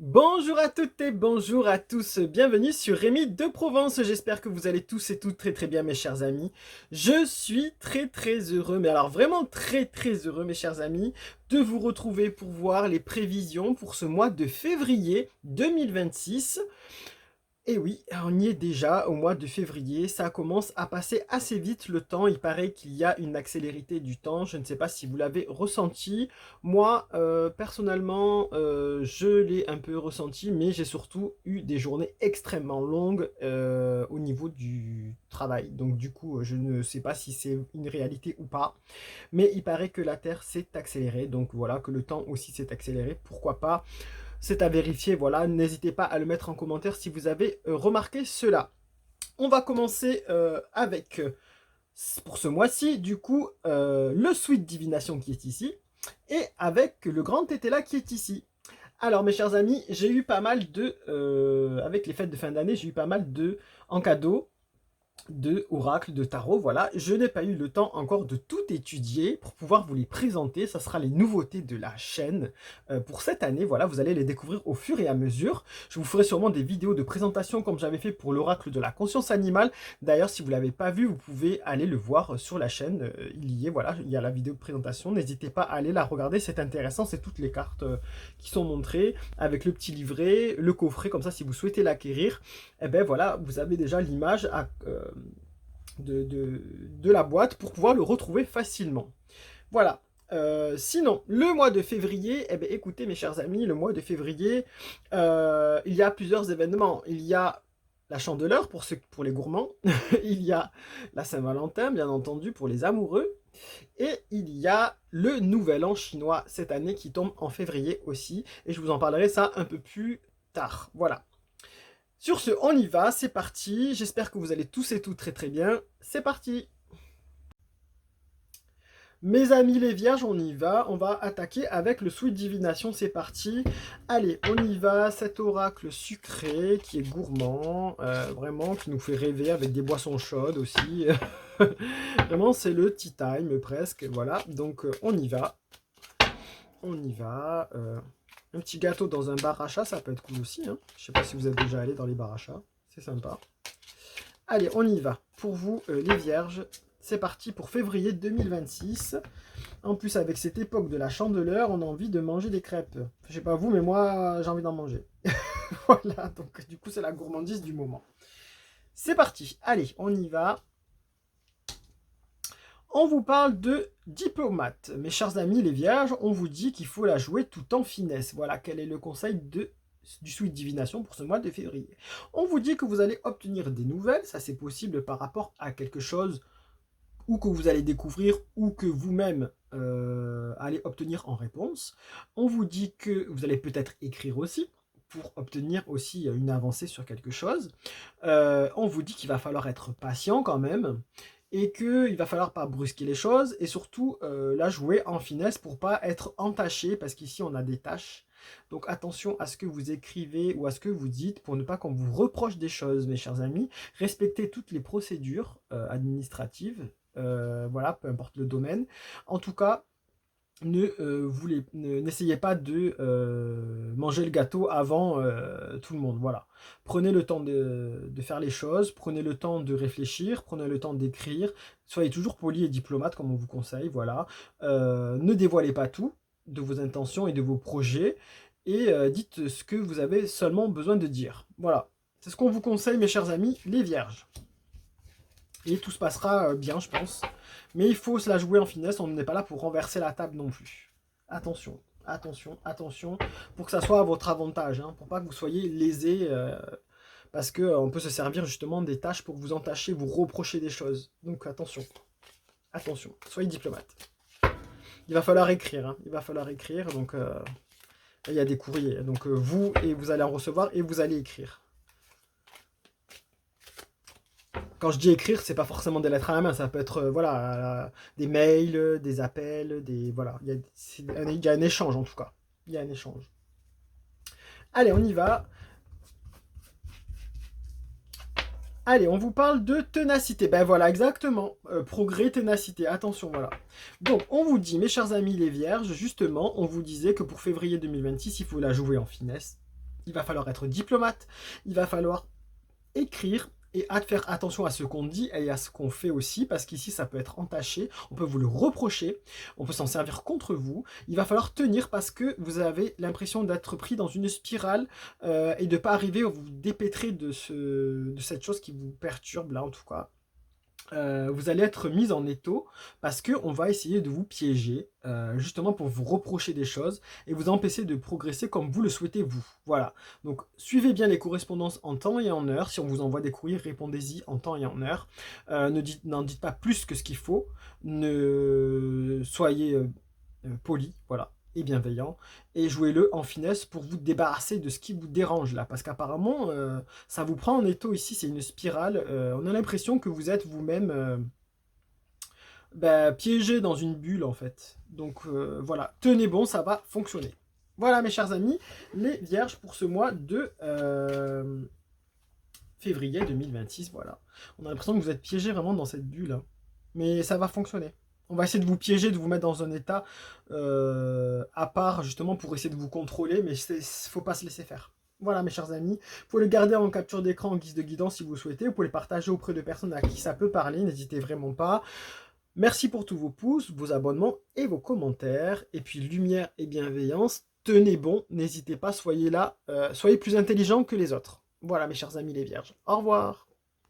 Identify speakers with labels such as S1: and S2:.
S1: Bonjour à toutes et bonjour à tous, bienvenue sur Rémi de Provence, j'espère que vous allez tous et toutes très bien mes chers amis. Je suis très heureux, mais alors vraiment très heureux mes chers amis, de vous retrouver pour voir les prévisions pour ce mois de février 2026. Et oui, on y est déjà au mois de février, ça commence à passer assez vite le temps, il paraît qu'il y a une accélérité du temps, je ne sais pas si vous l'avez ressenti. Moi, personnellement, je l'ai un peu ressenti, mais j'ai surtout eu des journées extrêmement longues au niveau du travail. Donc du coup, je ne sais pas si c'est une réalité ou pas, mais il paraît que la Terre s'est accélérée, donc voilà, que le temps aussi s'est accéléré, pourquoi pas. C'est à vérifier, voilà. N'hésitez pas à le mettre en commentaire si vous avez remarqué cela. On va commencer avec, pour ce mois-ci, du coup, le Sweet Divination qui est ici, et avec le Grand Tétela qui est ici. Alors, mes chers amis, j'ai eu pas mal de, avec les fêtes de fin d'année, j'ai eu pas mal de, en cadeau, de oracles, de tarot, voilà. Je n'ai pas eu le temps encore de tout étudier pour pouvoir vous les présenter. Ça sera les nouveautés de la chaîne pour cette année. Voilà, vous allez les découvrir au fur et à mesure. Je vous ferai sûrement des vidéos de présentation comme j'avais fait pour l'oracle de la conscience animale. D'ailleurs, si vous ne l'avez pas vu, vous pouvez aller le voir sur la chaîne. Il y est, voilà, il y a la vidéo de présentation. N'hésitez pas à aller la regarder, c'est intéressant. C'est toutes les cartes qui sont montrées avec le petit livret, le coffret, comme ça, si vous souhaitez l'acquérir, et ben voilà, vous avez déjà l'image de la boîte pour pouvoir le retrouver facilement. Voilà. Sinon, le mois de février, eh bien, écoutez mes chers amis, le mois de février, il y a plusieurs événements. Il y a la Chandeleur pour les gourmands, il y a la Saint-Valentin, bien entendu, pour les amoureux, et il y a le Nouvel An chinois cette année qui tombe en février aussi, et je vous en parlerai ça un peu plus tard. Voilà. Sur ce, on y va, c'est parti. J'espère que vous allez tous et toutes très bien. C'est parti. Mes amis les vierges, on y va. On va attaquer avec le Sweet Divination, c'est parti. Allez, on y va. Cet oracle sucré qui est gourmand, vraiment, qui nous fait rêver avec des boissons chaudes aussi. Vraiment, c'est le tea time presque. Voilà, donc on y va. On y va. Un petit gâteau dans un bar à chat, ça peut être cool aussi. Hein. Je sais pas si vous êtes déjà allé dans les bars à chat. C'est sympa. Allez, on y va. Pour vous, les vierges, c'est parti pour février 2026. En plus, avec cette époque de la Chandeleur, on a envie de manger des crêpes. Je sais pas vous, mais moi, j'ai envie d'en manger. Voilà, donc du coup, c'est la gourmandise du moment. C'est parti. Allez, on y va. On vous parle de diplomate. Mes chers amis, les vierges, on vous dit qu'il faut la jouer tout en finesse. Voilà, quel est le conseil du Sweet Divination pour ce mois de février. On vous dit que vous allez obtenir des nouvelles, ça c'est possible par rapport à quelque chose ou que vous allez découvrir ou que vous-même allez obtenir en réponse. On vous dit que vous allez peut-être écrire aussi pour obtenir aussi une avancée sur quelque chose. On vous dit qu'il va falloir être patient quand même et qu'il va falloir pas brusquer les choses et surtout la jouer en finesse pour pas être entaché parce qu'ici on a des tâches. Donc attention à ce que vous écrivez ou à ce que vous dites pour ne pas qu'on vous reproche des choses, mes chers amis. Respectez toutes les procédures administratives, voilà, peu importe le domaine. En tout cas, n'essayez pas de manger le gâteau avant tout le monde. Voilà. Prenez le temps de faire les choses, prenez le temps de réfléchir, prenez le temps d'écrire. Soyez toujours poli et diplomate comme on vous conseille. Voilà. Ne dévoilez pas tout de vos intentions et de vos projets et dites ce que vous avez seulement besoin de dire. Voilà. C'est ce qu'on vous conseille, mes chers amis, les vierges. Et tout se passera bien, je pense. Mais il faut se la jouer en finesse, on n'est pas là pour renverser la table non plus. Attention, attention, pour que ça soit à votre avantage, hein, pour pas que vous soyez lésé, parce qu'on peut se servir justement des tâches pour vous entacher, vous reprocher des choses. Donc attention, soyez diplomate. Il va falloir écrire, hein, il va falloir écrire, donc il y a des courriers, donc vous allez en recevoir et vous allez écrire. Quand je dis écrire, c'est pas forcément des lettres à la main, ça peut être voilà, des mails, des appels, voilà, il y a un échange en tout cas. Il y a un échange. Allez, on y va. Allez, on vous parle de ténacité. Ben voilà, exactement. Progrès, ténacité. Attention, voilà. Donc, on vous dit, mes chers amis les vierges, justement, on vous disait que pour février 2026, il faut la jouer en finesse. il va falloir être diplomate, il va falloir écrire et faire attention à ce qu'on dit et à ce qu'on fait aussi, parce qu'ici ça peut être entaché, on peut vous le reprocher, on peut s'en servir contre vous, il va falloir tenir parce que vous avez l'impression d'être pris dans une spirale et de ne pas arriver à vous dépêtrer de cette chose qui vous perturbe là en tout cas. Vous allez être mis en étau parce qu'on va essayer de vous piéger, justement pour vous reprocher des choses et vous empêcher de progresser comme vous le souhaitez vous. Voilà. Donc suivez bien les correspondances en temps et en heure. Si on vous envoie des courriers, répondez-y en temps et en heure. N'en dites pas plus que ce qu'il faut. Soyez poli, voilà, et bienveillant, et jouez-le en finesse pour vous débarrasser de ce qui vous dérange là, parce qu'apparemment ça vous prend en étau ici, c'est une spirale, on a l'impression que vous êtes vous-même piégé dans une bulle en fait. Donc voilà, tenez bon, ça va fonctionner. Voilà mes chers amis, les vierges pour ce mois de février 2026, voilà. On a l'impression que vous êtes piégé vraiment dans cette bulle, hein. Mais ça va fonctionner. On va essayer de vous piéger, de vous mettre dans un état à part, justement, pour essayer de vous contrôler, mais il ne faut pas se laisser faire. Voilà, mes chers amis. Vous pouvez le garder en capture d'écran en guise de guidance si vous le souhaitez. Vous pouvez le partager auprès de personnes à qui ça peut parler. N'hésitez vraiment pas. Merci pour tous vos pouces, vos abonnements et vos commentaires. Et puis, lumière et bienveillance. Tenez bon, n'hésitez pas, soyez là. Soyez plus intelligents que les autres. Voilà, mes chers amis les vierges. Au revoir.